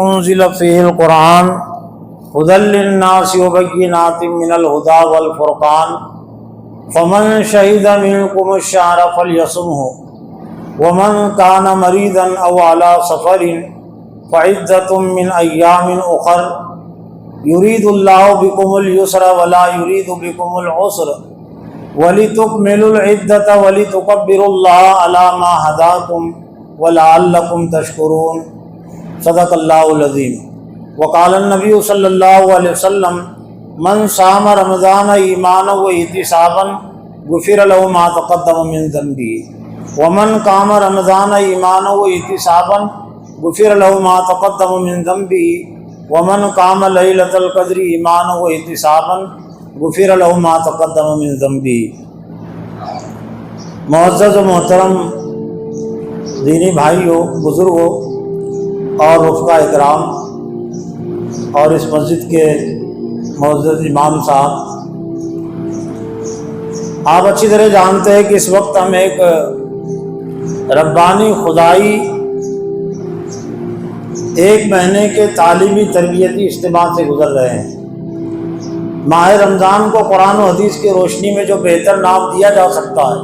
انزل فیہ القرآن ھدی للناس وبینات من الھدی والفرقان فمن شہد منکم الشہر فلیصمہ ومن کان مریضا او علی سفر فعدۃ من ایام اخر یرید اللہ بکم اليسر ولا یرید بکم العسر ولتکملوا العدۃ ولتکبروا اللہ علی ما ھداکم ولعلکم تشکرون صدق اللہ العظیم۔ وقال النبی صلی اللہ علیہ وسلم من صام رمضان ایمانا و احتسابا غفر له ما تقدم من ذنبه ومن قام رمضان ایمانا و احتسابا غفر له ما تقدم من ذنبه ومن قام لیلۃ القدر ایمانا و احتسابا غفر له ما تقدم من ذنبه۔ معزز و محترم دینی بھائیو، بزرگوں اور رفقا اکرام اور اس مسجد کے معزز امام صاحب، آپ اچھی طرح جانتے ہیں کہ اس وقت ہم ایک ربانی خدائی ایک مہینے کے تعلیمی تربیتی اجتماع سے گزر رہے ہیں۔ ماہ رمضان کو قرآن و حدیث کی روشنی میں جو بہتر نام دیا جا سکتا ہے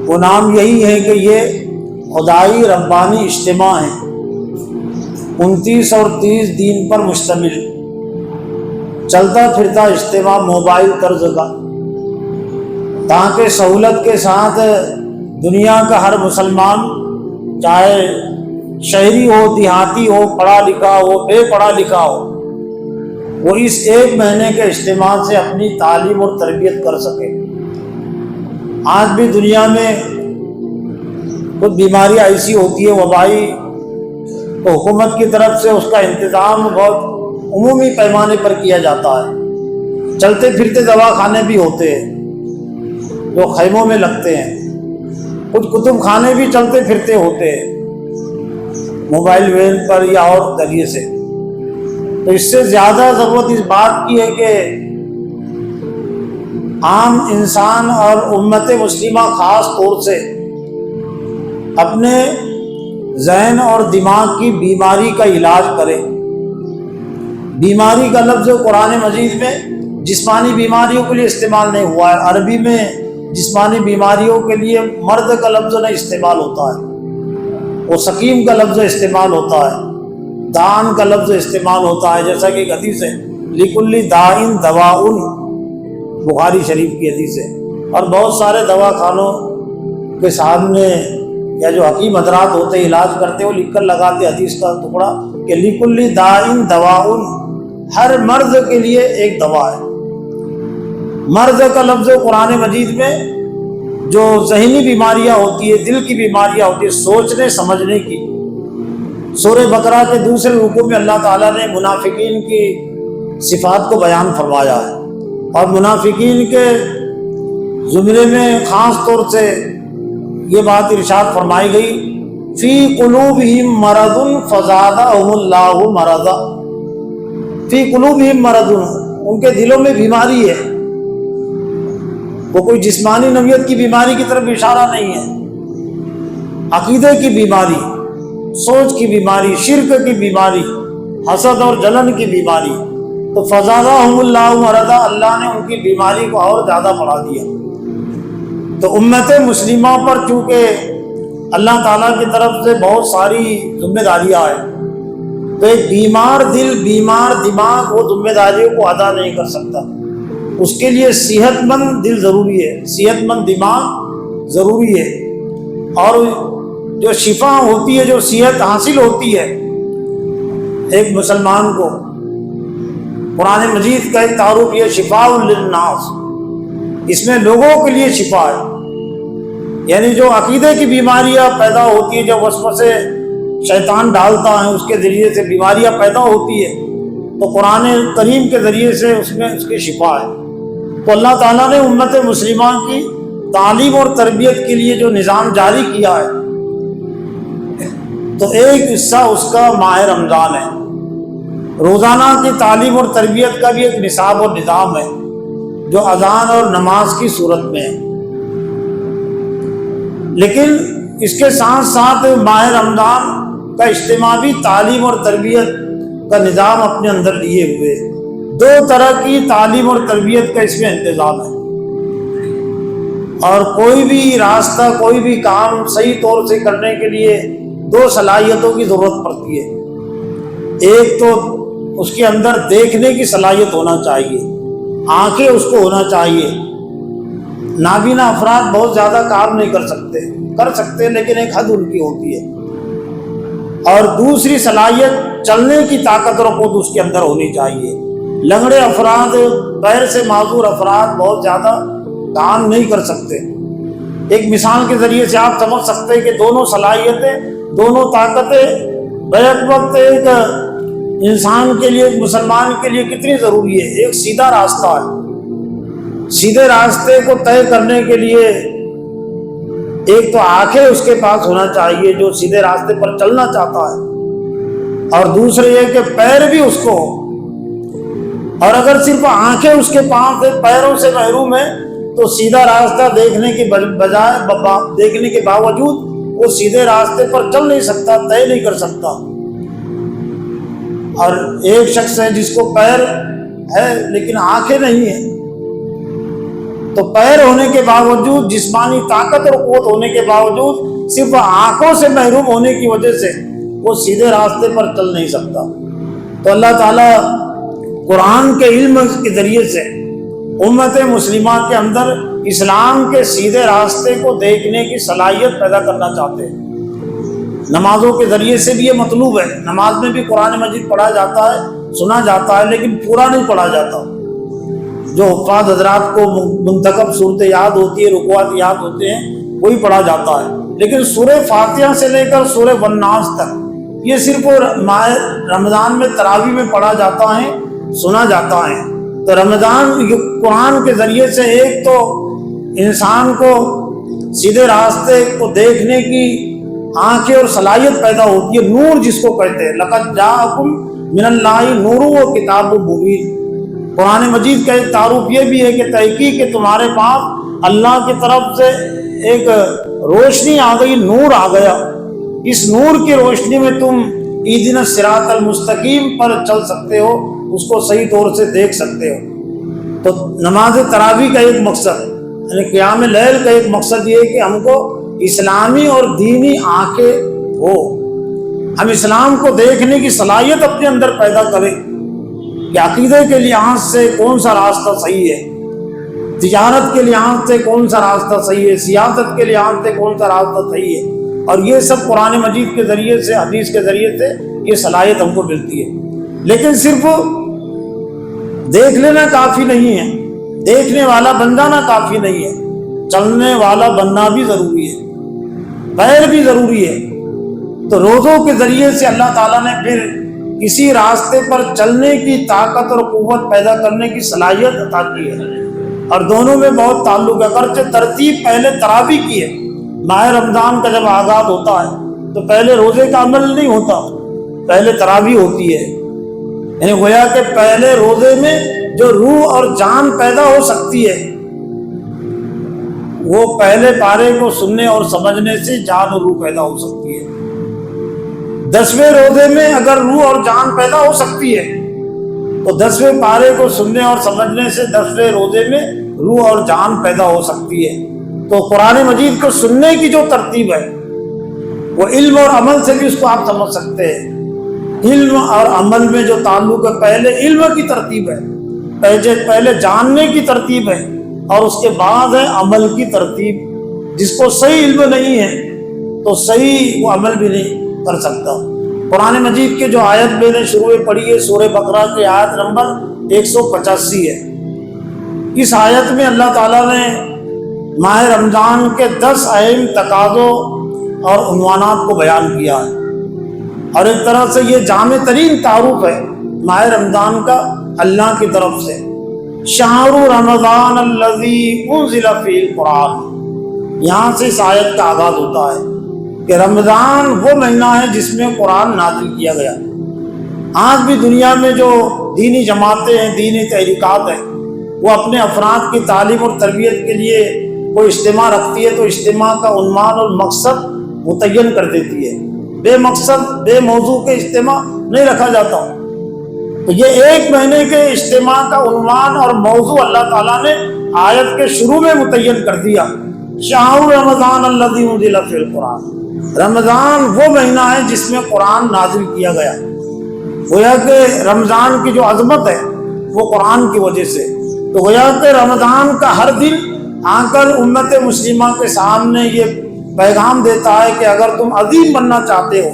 وہ نام یہی ہے کہ یہ خدائی ربانی اجتماع ہے، 29 اور 30 دین پر مشتمل چلتا پھرتا اجتماع موبائل طرز کا، تاکہ سہولت کے ساتھ دنیا کا ہر مسلمان، چاہے شہری ہو، دیہاتی ہو، پڑھا لکھا ہو، بے پڑھا لکھا ہو، وہ اس ایک مہینے کے اجتماع سے اپنی تعلیم اور تربیت کر سکے۔ آج بھی دنیا میں کچھ بیماریاں ایسی ہوتی ہے وبائی، تو حکومت کی طرف سے اس کا انتظام بہت عمومی پیمانے پر کیا جاتا ہے۔ چلتے پھرتے دواخانے بھی ہوتے ہیں جو خیموں میں لگتے ہیں، کچھ کتب خانے بھی چلتے پھرتے ہوتے ہیں موبائل وین پر یا اور ذریعے سے۔ تو اس سے زیادہ ضرورت اس بات کی ہے کہ عام انسان اور امت مسلمہ خاص طور سے اپنے ذہن اور دماغ کی بیماری کا علاج کرے۔ بیماری کا لفظ قرآن مجید میں جسمانی بیماریوں کے لیے استعمال نہیں ہوا ہے، عربی میں جسمانی بیماریوں کے لیے مرض کا لفظ نہیں استعمال ہوتا ہے، وہ سقیم کا لفظ استعمال ہوتا ہے، دان کا لفظ استعمال ہوتا ہے، جیسا کہ ایک حدیث ہے لِكُلِّ دَاءٍ دَوَاءٌ، بخاری شریف کی حدیث ہے۔ اور بہت سارے دواخانوں کے سامنے یا جو حکیم حضرات ہوتے علاج کرتے وہ لکھ کر لگاتے حدیث کا ٹکڑا کہ لِكُلِّ دَاءٍ دَوَاءٌ، ہر مرض کے لیے ایک دوا ہے۔ مرض کا لفظ قرآن مجید میں جو ذہنی بیماریاں ہوتی ہے، دل کی بیماریاں ہوتی ہے، سوچنے سمجھنے کی، سورہ بقرہ کے دوسرے رکوع میں اللہ تعالیٰ نے منافقین کی صفات کو بیان فرمایا ہے، اور منافقین کے زمرے میں خاص طور سے یہ بات ارشاد فرمائی گئی فی قلوبہم مرض فزادہم اللہ مرضا، فی قلوبہم مرض، ان کے دلوں میں بیماری ہے، وہ کوئی جسمانی نوعیت کی بیماری کی طرف اشارہ نہیں ہے، عقیدے کی بیماری، سوچ کی بیماری، شرک کی بیماری، حسد اور جلن کی بیماری۔ تو فزادہم اللہ مرضا، اللہ نے ان کی بیماری کو اور زیادہ بڑھا دیا۔ تو امت مسلمہ پر چونکہ اللہ تعالیٰ کی طرف سے بہت ساری ذمہ داریاں ہیں، تو ایک بیمار دل، بیمار دماغ وہ ذمہ داریوں کو ادا نہیں کر سکتا، اس کے لیے صحت مند دل ضروری ہے، صحت مند دماغ ضروری ہے۔ اور جو شفا ہوتی ہے، جو صحت حاصل ہوتی ہے ایک مسلمان کو، قرآن مجید کا ایک تعارف یہ شفاء للناس، اس میں لوگوں کے لیے شفا ہے، یعنی جو عقیدے کی بیماریاں پیدا ہوتی ہیں، جو وسوسے شیطان ڈالتا ہے، اس کے ذریعے سے بیماریاں پیدا ہوتی ہے، تو قرآن کریم کے ذریعے سے اس میں اس کی شفا ہے۔ تو اللہ تعالیٰ نے امت مسلمہ کی تعلیم اور تربیت کے لیے جو نظام جاری کیا ہے، تو ایک حصہ اس کا ماہ رمضان ہے۔ روزانہ کی تعلیم اور تربیت کا بھی ایک نصاب اور نظام ہے جو اذان اور نماز کی صورت میں ہے، لیکن اس کے ساتھ ساتھ ماہ رمضان کا اجتماعی تعلیم اور تربیت کا نظام اپنے اندر لیے ہوئے، 2 طرح کی تعلیم اور تربیت کا اس میں انتظام ہے۔ اور کوئی بھی راستہ، کوئی بھی کام صحیح طور سے کرنے کے لیے 2 صلاحیتوں کی ضرورت پڑتی ہے۔ ایک تو اس کے اندر دیکھنے کی صلاحیت ہونا چاہیے، آنکھیں اس کو ہونا چاہیے۔ نابینا افراد بہت زیادہ کام نہیں کر سکتے لیکن ایک حد ان کی ہوتی ہے۔ اور دوسری صلاحیت چلنے کی طاقت اور قوت اس کے اندر ہونی چاہیے۔ لنگڑے افراد، پیر سے معذور افراد بہت زیادہ کام نہیں کر سکتے۔ ایک مثال کے ذریعے سے آپ سمجھ سکتے ہیں کہ دونوں صلاحیتیں، دونوں طاقتیں بیک وقت ایک انسان کے لیے، ایک مسلمان کے لیے کتنی ضروری ہے۔ ایک سیدھا راستہ ہے، سیدھے راستے کو طے کرنے کے لیے ایک تو آنکھیں اس کے پاس ہونا چاہیے جو سیدھے راستے پر چلنا چاہتا ہے، اور دوسرے یہ کہ پیر بھی اس کو ہو۔ اور اگر صرف آنکھیں اس کے پاس ہے، پیروں سے محروم ہے، تو سیدھا راستہ دیکھنے کے بجائے، دیکھنے کے باوجود وہ سیدھے راستے پر چل نہیں سکتا، طے نہیں کر سکتا۔ اور ایک شخص ہے جس کو پیر ہے لیکن آنکھیں نہیں ہیں، تو پیر ہونے کے باوجود، جسمانی طاقت اور قوت ہونے کے باوجود، صرف آنکھوں سے محروم ہونے کی وجہ سے وہ سیدھے راستے پر چل نہیں سکتا۔ تو اللہ تعالیٰ قرآن کے علم کے ذریعے سے امت مسلمہ کے اندر اسلام کے سیدھے راستے کو دیکھنے کی صلاحیت پیدا کرنا چاہتے ہیں۔ نمازوں کے ذریعے سے بھی یہ مطلوب ہے۔ نماز میں بھی قرآن مجید پڑھا جاتا ہے، سنا جاتا ہے، لیکن پورا نہیں پڑھا جاتا۔ جو حفاظ حضرات کو منتخب صورتیں یاد ہوتی ہے، رکوعات یاد ہوتے ہیں، وہی پڑھا جاتا ہے۔ لیکن سورہ فاتحہ سے لے کر سورہ والناس تک یہ صرف ماہ رمضان میں تراویح میں پڑھا جاتا ہے، سنا جاتا ہے۔ تو رمضان قرآن کے ذریعے سے ایک تو انسان کو سیدھے راستے کو دیکھنے کی آنکھیں اور صلاحیت پیدا ہوتی ہے، نور جس کو کہتے ہیں۔ لقد جاءکم من اللہ نور و کتاب مبین۔ قرآن مجید کا ایک تعارف یہ بھی ہے کہ تحقیق کہ تمہارے پاس اللہ کی طرف سے ایک روشنی آ گئی، نور آ گیا۔ اس نور کی روشنی میں تم اہدنا الصراط المستقیم پر چل سکتے ہو، اس کو صحیح طور سے دیکھ سکتے ہو۔ تو نماز تراویح کا ایک مقصد، یعنی قیام لیل کا ایک مقصد یہ ہے کہ ہم کو اسلامی اور دینی آنکھیں ہو، ہم اسلام کو دیکھنے کی صلاحیت اپنے اندر پیدا کریں کہ عقیدے کے لحاظ سے کون سا راستہ صحیح ہے، تجارت کے لحاظ سے کون سا راستہ صحیح ہے، سیاست کے لحاظ سے کون سا راستہ صحیح ہے۔ اور یہ سب قرآن مجید کے ذریعے سے، حدیث کے ذریعے سے یہ صلاحیت ہم کو ملتی ہے۔ لیکن صرف دیکھ لینا کافی نہیں ہے، دیکھنے والا بن جانا کافی نہیں ہے، چلنے والا بننا بھی ضروری ہے، پیر بھی ضروری ہے۔ تو روزوں کے ذریعے سے اللہ تعالیٰ نے پھر کسی راستے پر چلنے کی طاقت اور قوت پیدا کرنے کی صلاحیت عطا کی ہے، اور دونوں میں بہت تعلق ہے۔ اگرچہ ترتیب پہلے تراویح کی ہے، ماہ رمضان کا جب آغاز ہوتا ہے تو پہلے روزے کا عمل نہیں ہوتا، پہلے تراویح ہوتی ہے۔ یعنی گویا کہ پہلے روزے میں جو روح اور جان پیدا ہو سکتی ہے وہ پہلے پارے کو سننے اور سمجھنے سے جان اور روح پیدا ہو سکتی ہے۔ 10ویں روزے میں اگر روح اور جان پیدا ہو سکتی ہے تو 10ویں پارے کو سننے اور سمجھنے سے 10ویں روزے میں روح اور جان پیدا ہو سکتی ہے۔ تو قرآن مجید کو سننے کی جو ترتیب ہے وہ علم اور عمل سے بھی اس کو آپ سمجھ سکتے ہیں۔ علم اور عمل میں جو تعلق ہے، پہلے علم کی ترتیب ہے، پہلے جاننے کی ترتیب ہے، اور اس کے بعد ہے عمل کی ترتیب۔ جس کو صحیح علم نہیں ہے تو صحیح وہ عمل بھی نہیں کر سکتا۔ قرآن مجید کے جو آیت میں نے شروع میں پڑھی ہے، سورہ بقرہ کی آیت نمبر 185 ہے۔ اس آیت میں اللہ تعالیٰ نے ماہ رمضان کے 10 اہم تقاضوں اور عنوانات کو بیان کیا ہے، اور ایک طرح سے یہ جامع ترین تعارف ہے ماہ رمضان کا اللہ کی طرف سے۔ شہر رمضان الذی انزل فیہ القرآن، یہاں سے اس آیت کا آغاز ہوتا ہے کہ رمضان وہ مہینہ ہے جس میں قرآن نازل کیا گیا۔ آج بھی دنیا میں جو دینی جماعتیں ہیں، دینی تحریکات ہیں، وہ اپنے افراد کی تعلیم اور تربیت کے لیے کوئی اجتماع رکھتی ہے تو اجتماع کا عنوان اور مقصد متعین کر دیتی ہے۔ بے مقصد بے موضوع کے اجتماع نہیں رکھا جاتا۔ تو یہ ایک مہینے کے اجتماع کا عنوان اور موضوع اللہ تعالیٰ نے آیت کے شروع میں متعین کر دیا، شہر رمضان الذی انزل فیہ القرآن۔ رمضان وہ مہینہ ہے جس میں قرآن نازل کیا گیا۔ گویا کہ رمضان کی جو عظمت ہے وہ قرآن کی وجہ سے، تو گویا کہ رمضان کا ہر دن آ کر امت مسلمہ کے سامنے یہ پیغام دیتا ہے کہ اگر تم عظیم بننا چاہتے ہو،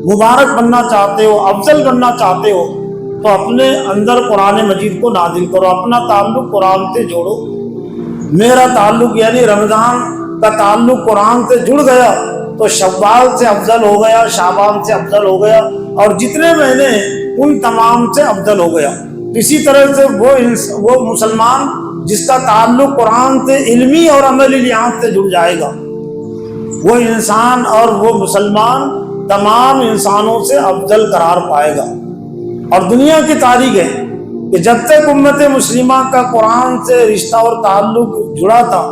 مبارک بننا چاہتے ہو، افضل بننا چاہتے ہو، تو اپنے اندر قرآن مجید کو نازل کرو، اپنا تعلق قرآن سے جوڑو۔ میرا تعلق یعنی رمضان کا تعلق قرآن سے جڑ گیا تو شوال سے افضل ہو گیا، شعبان سے افضل ہو گیا، اور جتنے مہینے ہیں ان تمام سے افضل ہو گیا۔ اسی طرح سے وہ مسلمان جس کا تعلق قرآن سے علمی اور عملی لحاظ سے جڑ جائے گا، وہ انسان اور وہ مسلمان تمام انسانوں سے افضل قرار پائے گا۔ اور دنیا کی تاریخ ہے کہ جب تک امت مسلمہ کا قرآن سے رشتہ اور تعلق جڑا تھا،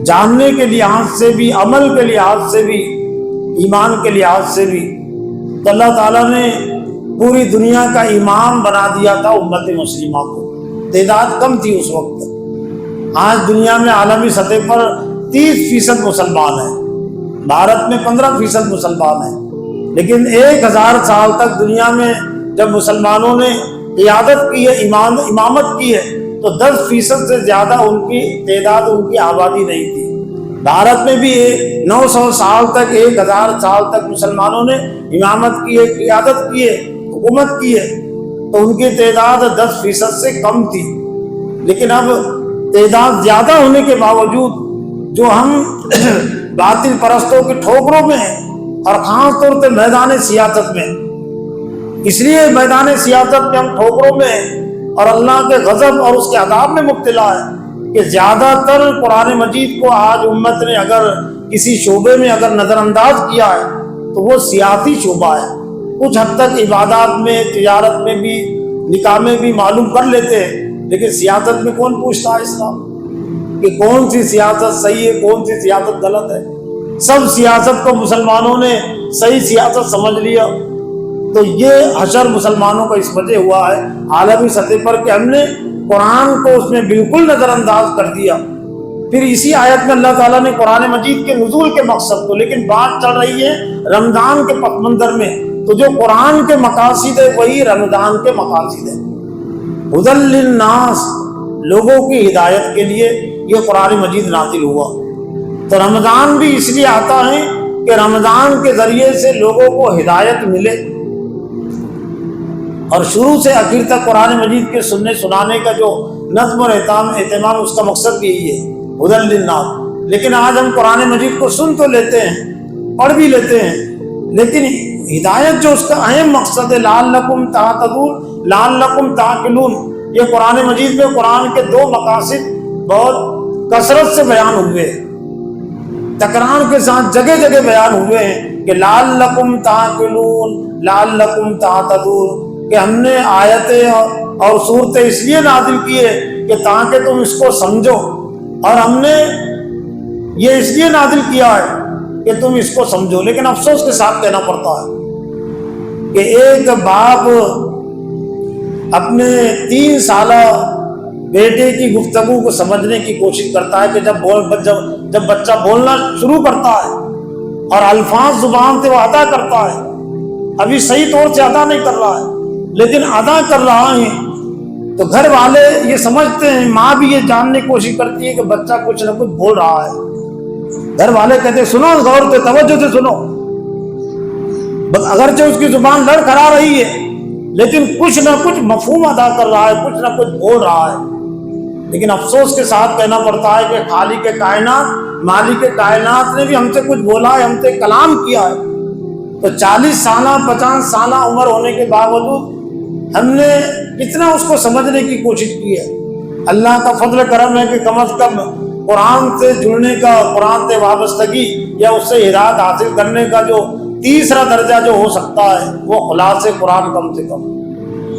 جاننے کے لحاظ سے بھی، عمل کے لحاظ سے بھی، ایمان کے لحاظ سے بھی، تو اللہ تعالیٰ نے پوری دنیا کا امام بنا دیا تھا امت مسلمہ کو۔ تعداد کم تھی اس وقت، آج دنیا میں عالمی سطح پر 30% مسلمان ہیں، بھارت میں 15% مسلمان ہیں، لیکن 1000 سال تک دنیا میں جب مسلمانوں نے قیادت کی ہے، امامت کی ہے، تو 10% سے زیادہ ان کی تعداد، ان کی آبادی نہیں تھی۔ بھارت میں بھی 900 سال تک، 1000 سال تک مسلمانوں نے امامت کی ہے، قیادت کی ہے، حکومت کی ہے، تو ان کی تعداد 10% سے کم تھی۔ لیکن اب تعداد زیادہ ہونے کے باوجود جو ہم باطل پرستوں کی ٹھوکروں میں ہیں، اور خاص طور سے میدان سیاست میں، اس لیے میدان سیاست میں ہم ٹھوکروں میں ہیں اور اللہ کے غضب اور اس کے عذاب میں مبتلا ہے کہ زیادہ تر قرآن مجید کو آج امت نے اگر کسی شعبے میں اگر نظر انداز کیا ہے تو وہ سیاسی شعبہ ہے۔ کچھ حد تک عبادات میں، تجارت میں بھی، نکاح میں بھی معلوم کر لیتے ہیں، لیکن سیاست میں کون پوچھتا ہے اسلام کہ کون سی سیاست صحیح ہے، کون سی سیاست غلط ہے؟ سب سیاست کو مسلمانوں نے صحیح سیاست سمجھ لیا۔ تو یہ حشر مسلمانوں کا اس وجہ ہوا ہے عالمی سطح پر کہ ہم نے قرآن کو اس میں بالکل نظر انداز کر دیا۔ پھر اسی آیت میں اللہ تعالیٰ نے قرآن مجید کے نزول کے مقصد کو، لیکن بات چل رہی ہے رمضان کے پس منظر میں، تو جو قرآن کے مقاصد ہے وہی رمضان کے مقاصد ہے۔ ہدی للناس، لوگوں کی ہدایت کے لیے یہ قرآن مجید نازل ہوا۔ تو رمضان بھی اس لیے آتا ہے کہ رمضان کے ذریعے سے لوگوں کو ہدایت ملے، اور شروع سے آخر تک قرآن مجید کے سننے سنانے کا جو نظم اور اہتمام، اس کا مقصد بھی یہی ہے، ہدی للناس۔ لیکن آج ہم قرآن مجید کو سن تو لیتے ہیں، پڑھ بھی لیتے ہیں، لیکن ہدایت جو اس کا اہم مقصد ہے، لعلکم تہتدون، لعلکم تعقلون، یہ قرآن مجید میں قرآن کے دو مقاصد بہت کثرت سے بیان ہوئے ہیں، تکرار کے ساتھ جگہ جگہ بیان ہوئے ہیں کہ لعلکم تعقلون، لعلکم تہتدون، کہ ہم نے آیتیں اور صورتیں اس لیے نازل کی ہے کہ تاکہ تم اس کو سمجھو، اور ہم نے یہ اس لیے نازل کیا ہے کہ تم اس کو سمجھو۔ لیکن افسوس کے ساتھ کہنا پڑتا ہے کہ ایک باپ اپنے 3 سالہ بیٹے کی گفتگو کو سمجھنے کی کوشش کرتا ہے کہ جب بچہ بولنا شروع کرتا ہے اور الفاظ زبان سے وہ ادا کرتا ہے، ابھی صحیح طور سے ادا نہیں کر رہا ہے لیکن ادا کر رہا ہے، تو گھر والے یہ سمجھتے ہیں، ماں بھی یہ جاننے کی کوشش کرتی ہے کہ بچہ کچھ نہ کچھ بول رہا ہے۔ گھر والے کہتے ہیں سنو، غور سے توجہ سے سنو، اگرچہ اس کی زبان لڑکھڑا رہی ہے لیکن کچھ نہ کچھ مفہوم ادا کر رہا ہے، کچھ نہ کچھ بول رہا ہے۔ لیکن افسوس کے ساتھ کہنا پڑتا ہے کہ خالق کائنات، مالک کائنات نے بھی ہم سے کچھ بولا ہے، ہم سے کلام کیا ہے، تو 40 سالہ 50 سالہ عمر ہونے کے باوجود ہم نے کتنا اس کو سمجھنے کی کوشش کی ہے۔ اللہ کا فضل کرم ہے کہ کم از کم قرآن سے جڑنے کا، قرآن سے وابستگی یا اس سے ہدایت حاصل کرنے کا جو تیسرا درجہ جو ہو سکتا ہے وہ خلاص قرآن کم سے کم،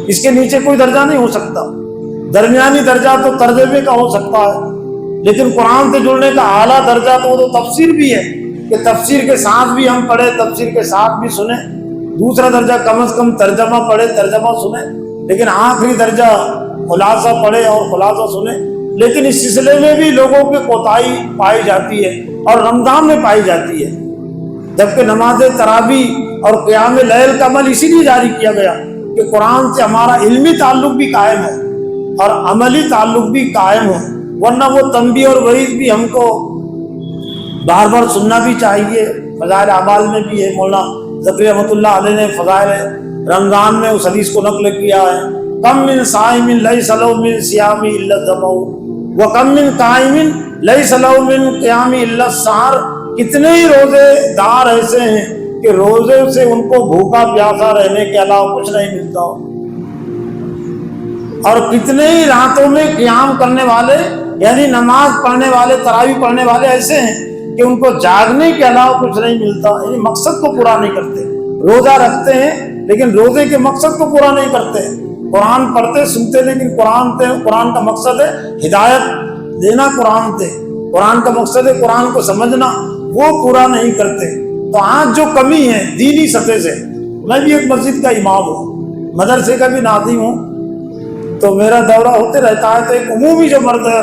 اس کے نیچے کوئی درجہ نہیں ہو سکتا۔ درمیانی درجہ تو ترجمے کا ہو سکتا ہے، لیکن قرآن سے جڑنے کا اعلیٰ درجہ تو وہ تو تفسیر بھی ہے، کہ تفسیر کے ساتھ بھی ہم پڑھے، تفسیر کے ساتھ بھی سنیں، دوسرا درجہ کم از کم ترجمہ پڑھے، ترجمہ سنیں، لیکن آخری درجہ خلاصہ پڑھے اور خلاصہ سنیں۔ لیکن اس سلسلے میں بھی لوگوں کی کوتاہی پائی جاتی ہے اور رمضان میں پائی جاتی ہے، جبکہ نماز تراویح اور قیام لیل کا عمل اسی لیے جاری کیا گیا کہ قرآن سے ہمارا علمی تعلق بھی قائم ہے اور عملی تعلق بھی قائم ہو، ورنہ وہ تنبیہ اور وعید بھی ہم کو بار بار سننا بھی چاہیے۔ فضائل اعمال میں بھی ہے، مولانا ذکری رحمۃ اللہ علیہ نے فضائل رمضان میں اس حدیث کو نقل کیا ہے، کم من صائم لیس لہ من صیام الا الظمأ وکم من قائم لیس لہ من قیام الا السحر، کتنے ہی روزے دار ایسے ہیں کہ روزے سے ان کو بھوکا پیاسا رہنے کے علاوہ کچھ نہیں ملتا، اور کتنے ہی راتوں میں قیام کرنے والے یعنی نماز پڑھنے والے، تراویح پڑھنے والے ایسے ہیں کہ ان کو جاگنے کے علاوہ کچھ نہیں ملتا، یعنی مقصد کو پورا نہیں کرتے۔ روزہ رکھتے ہیں لیکن روزے کے مقصد کو پورا نہیں کرتے، قرآن پڑھتے سنتے لیکن قرآن کا مقصد ہے ہدایت دینا، قرآن کا مقصد ہے قرآن کو سمجھنا، وہ پورا نہیں کرتے۔ تو آج جو کمی ہے دینی سطح سے، میں بھی ایک مسجد کا امام ہوں، مدرسے کا بھی ناظم ہوں، تو میرا دورہ ہوتے رہتا ہے، تو ایک عمومی جو مرد ہے،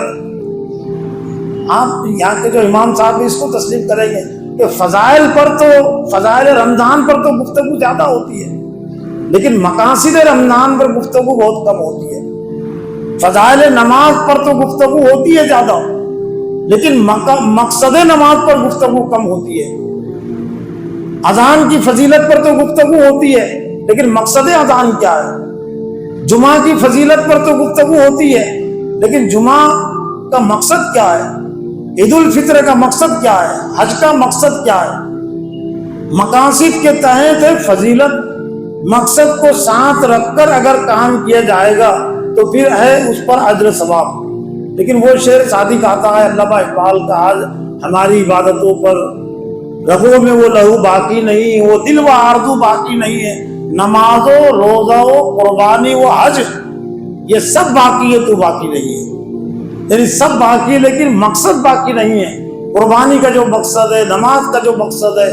آپ یہاں کے جو امام صاحب اس کو تسلیم کریں گے کہ فضائل رمضان پر تو گفتگو زیادہ ہوتی ہے، لیکن مقاصد رمضان پر گفتگو بہت کم ہوتی ہے۔ فضائل نماز پر تو گفتگو ہوتی ہے زیادہ، لیکن مقصد نماز پر گفتگو کم ہوتی ہے۔ اذان کی فضیلت پر تو گفتگو ہوتی ہے، لیکن مقصد اذان کیا ہے؟ جمعہ کی فضیلت پر تو گفتگو ہوتی ہے، لیکن جمعہ کا مقصد کیا ہے؟ عید الفطر کا مقصد کیا ہے؟ حج کا مقصد کیا ہے؟ مقاصد کے تحت ہے فضیلت، مقصد کو ساتھ رکھ کر اگر کام کیا جائے گا تو پھر ہے اس پر اجر ثواب۔ لیکن وہ شعر صادق آتا ہے علامہ اقبال کا، آج ہماری عبادتوں پر رگوں میں وہ لہو باقی نہیں، وہ دل و آرزو باقی نہیں ہے، نماز و روزہ و قربانی و حج یہ سب باقی ہے، تو باقی نہیں ہے، یعنی سب باقی ہے لیکن مقصد باقی نہیں ہے۔ قربانی کا جو مقصد ہے، نماز کا جو مقصد ہے،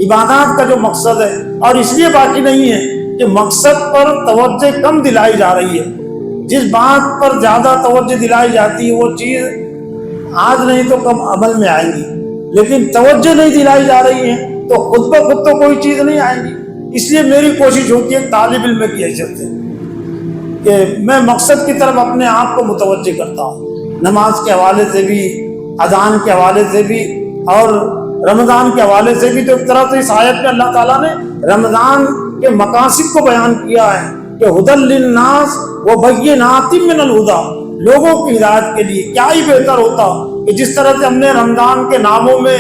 عبادات کا جو مقصد ہے، اور اس لیے باقی نہیں ہے کہ مقصد پر توجہ کم دلائی جا رہی ہے۔ جس بات پر زیادہ توجہ دلائی جاتی ہے وہ چیز آج نہیں تو کب عمل میں آئے گی، لیکن توجہ نہیں دلائی جا رہی ہے تو خود بخود تو کوئی چیز نہیں آئے گی۔ اس لیے میری کوشش ہوتی ہے طالب علم کی حیثیت سے کہ میں مقصد کی طرف اپنے آپ کو متوجہ کرتا ہوں، نماز کے حوالے سے بھی، اذان کے حوالے سے بھی، اور رمضان کے حوالے سے بھی۔ تو ایک طرح سے اس آیت میں اللہ تعالیٰ نے رمضان کے مقاصد کو بیان کیا ہے کہ ھدی للناس وبینات من الھدی، لوگوں کی ہدایت کے لیے۔ کیا ہی بہتر ہوتا کہ جس طرح سے ہم نے رمضان کے ناموں میں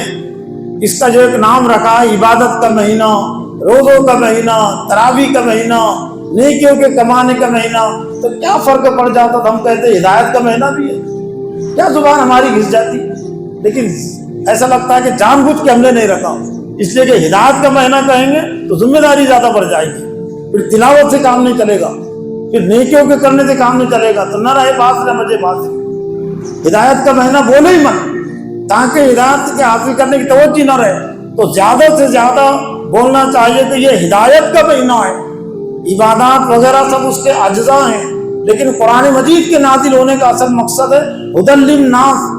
اس کا جو ایک نام رکھا ہے، عبادت کا مہینہ، روزوں کا مہینہ، تراویح کا مہینہ، نیکیوں کے کمانے کا مہینہ، تو کیا فرق پڑ جاتا تو ہم کہتے ہدایت کا مہینہ بھی ہے، کیا زبان ہماری گھس جاتی۔ لیکن ایسا لگتا ہے کہ جان بوجھ کے ہم نے نہیں رکھا، اس لیے کہ ہدایت کا مہینہ کہیں گے تو ذمہ داری زیادہ بڑھ جائے گی، پھر تلاوت سے کام نہیں چلے گا، پھر نیکیوں کے کرنے سے کام نہیں چلے گا، تو نہ رہے بات نہ مجھے بات۔ ہدایت کا مہینہ بولے ہی مت، تاکہ ہدایت کے حاصل کرنے کی توجہ نہ رہے، تو زیادہ سے زیادہ بولنا چاہیے کہ یہ ہدایت کا مہینہ ہے۔ عبادات وغیرہ سب اس کے اجزاء ہیں، لیکن قرآن مجید کے نازل ہونے کا اصل مقصد ہے ھدی للناس،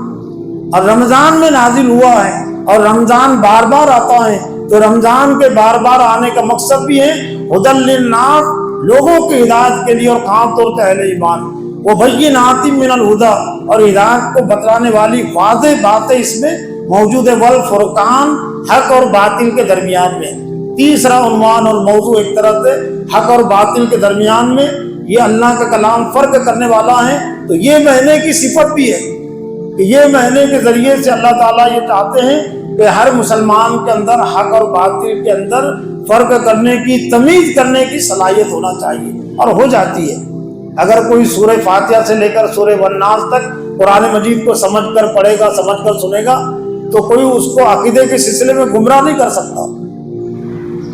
اور رمضان میں نازل ہوا ہے، اور رمضان بار بار آتا ہے، تو رمضان کے بار بار آنے کا مقصد بھی ہے ھدی للناس، لوگوں کی ہدایت کے لیے، اور خاص طور پہ اہل ایمان۔ وبینات من الھدی، اور ہدایت کو بتلانے والی واضح باتیں اس میں موجود ہے، والفرقان، حق اور باطل کے درمیان میں۔ تیسرا عنوان اور موضوع ایک طرح سے حق اور باطل کے درمیان میں یہ اللہ کا کلام فرق کرنے والا ہے۔ تو یہ مہینے کی صفت بھی ہے کہ یہ مہینے کے ذریعے سے اللہ تعالیٰ یہ چاہتے ہیں کہ ہر مسلمان کے اندر حق اور باطل کے اندر فرق کرنے کی، تمیز کرنے کی صلاحیت ہونا چاہیے، اور ہو جاتی ہے۔ اگر کوئی سورہ فاتحہ سے لے کر سورہ والناس تک قرآن مجید کو سمجھ کر پڑھے گا، سمجھ کر سنے گا، تو کوئی اس کو عقیدے کے سلسلے میں گمراہ نہیں کر سکتا،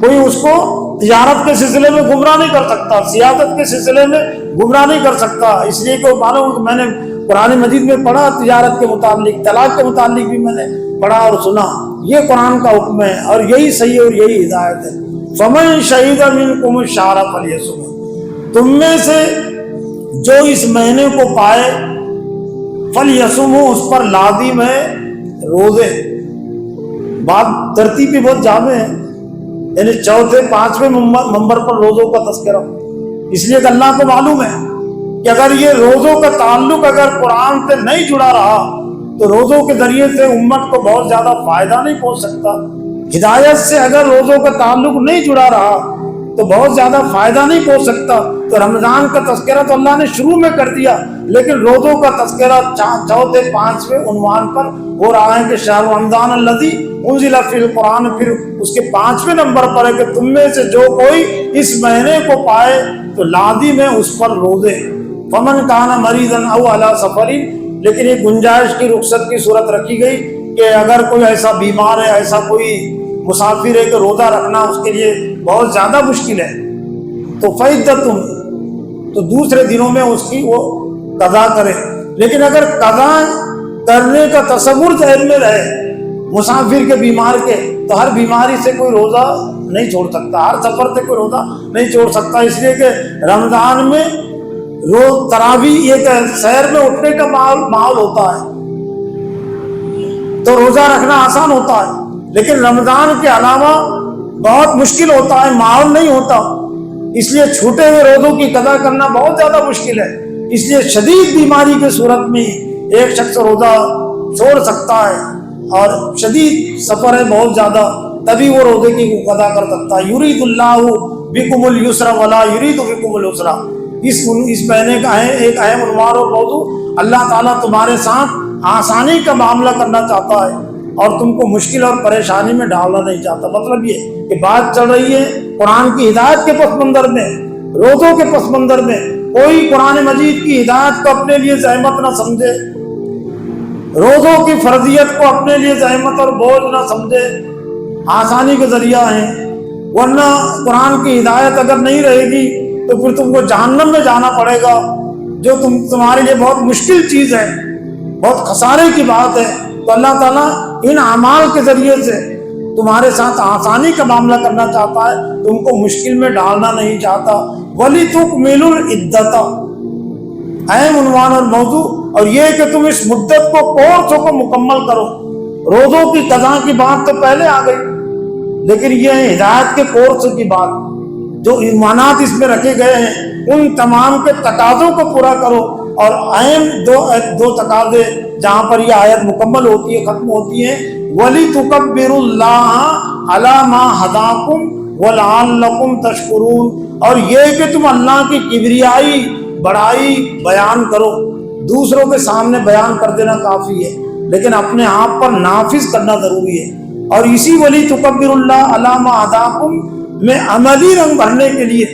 کوئی اس کو تجارت کے سلسلے میں گمراہ نہیں کر سکتا، سیاست کے سلسلے میں گمراہ نہیں کر سکتا۔ اس لیے کہ معلوم میں نے قرآن مجید میں پڑھا تجارت کے متعلق، طلاق کے متعلق بھی میں نے پڑھا اور سنا، یہ قرآن کا حکم ہے اور یہی صحیح اور یہی ہدایت ہے۔ فمن شہید منکم الشہر فلیصمہ، تم میں سے جو اس مہینے کو پائے فلیصمہ، اس پر لازم ہے روزے۔ بات ترتیب بھی بہت جامع ہے، یعنی چوتھے پانچویں نمبر پر روزوں کا تذکرہ، اس لیے کہ اللہ کو معلوم ہے کہ اگر یہ روزوں کا تعلق اگر قرآن سے نہیں جڑا رہا تو روزوں کے ذریعے سے امت کو بہت زیادہ فائدہ نہیں پہنچ سکتا۔ ہدایت سے اگر روزوں کا تعلق نہیں جڑا رہا تو بہت زیادہ فائدہ نہیں پہنچ سکتا۔ تو رمضان کا تذکرہ تو اللہ نے شروع میں کر دیا، لیکن روزوں کا تذکرہ چوتھے پانچویں عنوان پر ہو رہا ہے کہ شہر رمضان الذی انزل فی القرآن، پھر اس کے پانچویں نمبر پر ہے کہ تم میں سے جو کوئی اس مہینے کو پائے تو لازم ہے اس پر روزے۔ فمن کان مریضا او علی سفر، لیکن یہ گنجائش کی رخصت کی صورت رکھی گئی کہ اگر کوئی ایسا بیمار ہے، ایسا کوئی مسافر ہے کہ روزہ رکھنا اس کے لیے بہت زیادہ مشکل ہے تو فعدۃ، تو دوسرے دنوں میں اس کی وہ قضا کرے۔ لیکن اگر قضا کرنے کا تصور ذہن میں رہے مسافر کے، بیمار کے، تو ہر بیماری سے کوئی روزہ نہیں چھوڑ سکتا، ہر سفر سے کوئی روزہ نہیں چھوڑ سکتا، اس لیے کہ رمضان میں روز تراویح ایک سحر میں اٹھنے کا ماحول ہوتا ہے تو روزہ رکھنا آسان ہوتا ہے، لیکن رمضان کے علاوہ بہت مشکل ہوتا ہے، ماحول نہیں ہوتا، اس لیے چھوٹے ہوئے روزوں کی قضا کرنا بہت زیادہ مشکل ہے۔ اس لیے شدید بیماری کی صورت میں ایک شخص روزہ چھوڑ سکتا ہے، اور شدید سفر ہے بہت زیادہ، تبھی وہ روزے کی قضا کر سکتا ہے۔ یرید اللہ بکم الیسر ولا یرید بکم العسر، اس مہینے کا ہے ایک اہم عنوان اور موضوع، اللہ تعالیٰ تمہارے ساتھ آسانی کا معاملہ کرنا چاہتا ہے اور تم کو مشکل اور پریشانی میں ڈالنا نہیں چاہتا۔ مطلب یہ کہ بات چل رہی ہے قرآن کی ہدایت کے پس منظر میں، روزوں کے پس منظر میں، کوئی قرآن مجید کی ہدایت کو اپنے لیے زحمت نہ سمجھے، روزوں کی فرضیت کو اپنے لیے زحمت اور بوجھ نہ سمجھے، آسانی کا ذریعہ ہیں، ورنہ قرآن کی ہدایت اگر نہیں رہے گی تو پھر تم کو جہنم میں جانا پڑے گا، جو تمہارے لیے بہت مشکل چیز ہے، بہت خسارے کی بات ہے۔ تو اللہ تعالیٰ ان اعمال کے ذریعے سے تمہارے ساتھ آسانی کا معاملہ کرنا چاہتا ہے، تم کو مشکل میں ڈالنا نہیں چاہتا۔ وَلِتُكْمِلُوا الْعِدَّةَ، اہم عنوان اور موضوع، اور یہ کہ تم اس مدت کو، کورسوں کو مکمل کرو۔ روزوں کی قضا کی بات تو پہلے آ گئی، لیکن یہ ہے ہدایت کے کورس کی بات، جو ایمانات اس میں رکھے گئے ہیں ان تمام کے تقاضوں کو پورا کرو۔ اور اہم دو تقاضے جہاں پر یہ آیت مکمل ہوتی ہے، ختم ہوتی ہے، وَلِتُكَبِّرُوا اللَّهَ عَلَى مَا هَدَاكُمْ وَلَعَلَّكُمْ تَشْكُرُونَ، اور یہ کہ تم اللہ کی کبریائی، بڑائی بیان کرو۔ دوسروں کے سامنے بیان کر دینا کافی ہے، لیکن اپنے آپ پر نافذ کرنا ضروری ہے۔ اور اسی وَلِتُكَبِّرُوا اللَّهَ عَلَى مَا هَدَاكُمْ میں عملی رنگ بھرنے کے لیے،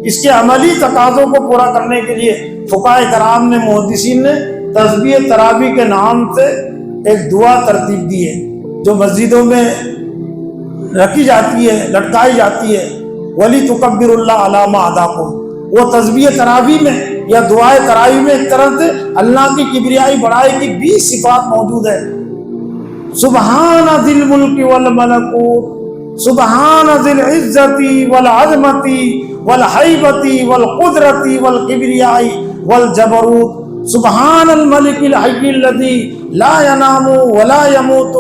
اس کے عملی تقاضوں کو پورا کرنے کے لیے فقہاء کرام نے، محدثین نے تسبیح تراویح کے نام سے ایک دعا ترتیب دی ہے جو مسجدوں میں رکھی جاتی ہے، لٹکائی جاتی ہے، وَلِتُكَبِّرُوا اللَّهَ عَلَى مَا هَدَاكُمْ۔ وہ تسبیح تراویح میں یا دعائے تراویح میں ایک طرح سے اللہ کی کبریائی بڑائی کی 20 صفات موجود ہے۔ سبحان ذی الملک والملکوت، سبحان ذی العزت والعظمت والہیبت والقدرت والکبریاء والجبروت، سبحان الملک الحی الذی لا ینام ولا یموت،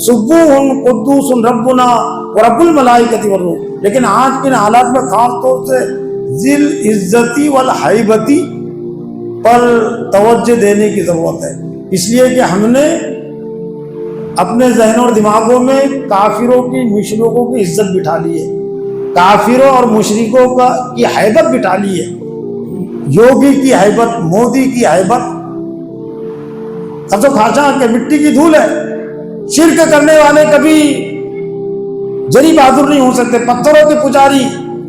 سبوح قدوس ربنا ورب الملائکۃ والروح۔ لیکن آج کے حالات میں خاص طور سے ذی العزت والہیبت پر توجہ دینے کی ضرورت ہے، اس لیے کہ ہم نے اپنے ذہن اور دماغوں میں کافروں کی، مشرکوں کی عزت بٹھا لی ہے، کافروں اور مشرکوں کی ہیبت بٹھا لی ہے، یوگی کی ہیبت، مودی کی ہیبت، خزو خاشا کہ مٹی کی دھول ہے۔ شرک کرنے والے کبھی جری بہادر نہیں ہو سکتے، پتھروں کے پجاری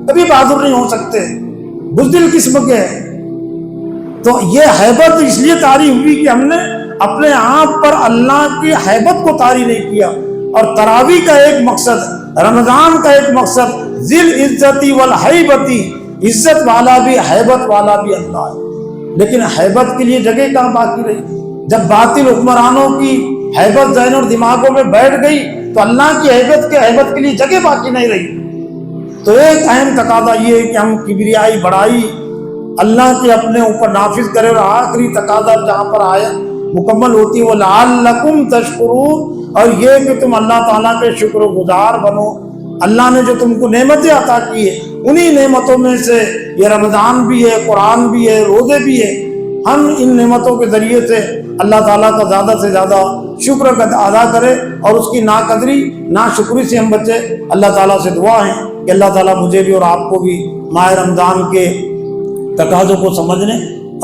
کبھی بہادر نہیں ہو سکتے، بزدل قسم کے۔ تو یہ ہیبت اس لیے طاری ہوئی کہ ہم نے اپنے آپ پر اللہ کی ہیبت کو طاری نہیں کیا۔ اور تراویح کا ایک مقصد، رمضان کا ایک مقصد ذل عزتی والہیبت، عزت والا بھی ہیبت والا بھی اللہ ہے، لیکن ہیبت کے لیے جگہ کہاں باقی رہی؟ جب باطل حکمرانوں کی ہیبت ذہن اور دماغوں میں بیٹھ گئی تو اللہ کی ہیبت کے لیے جگہ باقی نہیں رہی۔ تو ایک اہم تقاضا یہ ہے کہ ہم کبریائی بڑائی اللہ کے اپنے اوپر نافذ کرے، اور آخری تقاضا جہاں پر آیا مکمل ہوتی ہے وہ لعلکم تشکرون، اور یہ کہ تم اللہ تعالیٰ کے شکر گزار بنو۔ اللہ نے جو تم کو نعمتیں عطا کی ہے، انہی نعمتوں میں سے یہ رمضان بھی ہے، قرآن بھی ہے، روزے بھی ہے۔ ہم ان نعمتوں کے ذریعے سے اللہ تعالیٰ کا زیادہ سے زیادہ شکر ادا کرے، اور اس کی ناقدری ناشکری سے ہم بچے۔ اللہ تعالیٰ سے دعا ہے کہ اللہ تعالیٰ مجھے بھی اور آپ کو بھی ماہ رمضان کے تقاضوں کو سمجھنے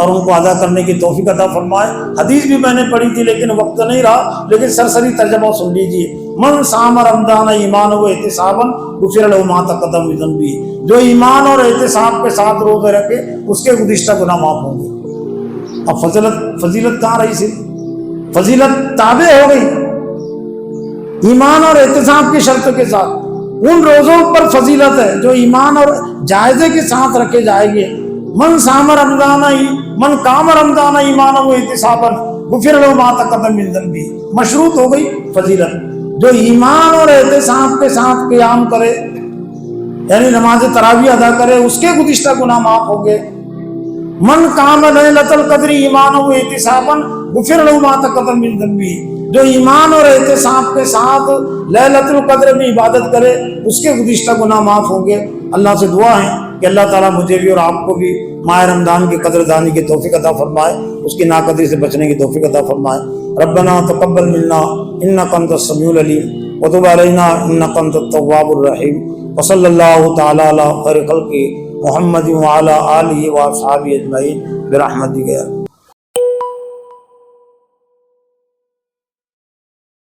اور ان کو ادا کرنے کی توفیق عطا فرمائے۔ حدیث بھی میں نے پڑھی تھی لیکن وقت نہیں رہا، لیکن سرسری ترجمہ سن لیجیے۔ من صام رمضان ایمانا و احتسابا غفر له ما تقدم من ذنبه، جو ایمان اور احتساب کے ساتھ روزے رکھے اس کے گزشتہ گناہ معاف ہوں گے۔ اب فضیلت کہاں رہی سی؟ فضیلت تابع ہو گئی ایمان اور احتساب کی شرط کے ساتھ۔ ان روزوں پر فضیلت ہے جو ایمان اور جائزے کے ساتھ رکھے جائیں گے۔ من صام رمضان من قام رمضان ایمانا و احتسابا غفر له ما تقدم من ذنبه، مشروط ہو گئی فضیلت۔ جو ایمان اور احتساب کے ساتھ قیام کرے، یعنی نماز تراویح ادا کرے، اس کے گزشتہ گناہ معاف ہوں گے۔ من قام لیلۃ القدر ایمانا و احتسابا غفر له ما تقدم من ذنبه، جو ایمان اور احتساب کے ساتھ لیلۃ القدر میں عبادت کرے اس کے گزشتہ گناہ معاف ہوں گے۔ اللہ سے دعا ہے کہ اللہ تعالیٰ مجھے بھی اور آپ کو بھی ماہ رمضان کی قدر دانی کی توفیق عطا فرمائے، اس کی ناقدری سے بچنے کی توفیق عطا فرمائے۔ ربنا تقبل منا انک انت السمیع العلیم وتب علینا انک انت التواب الرحیم، وصلی اللہ تعالی علی خیر خلق محمد وعلی آلہ واصحابہ اجمعین برحمتک۔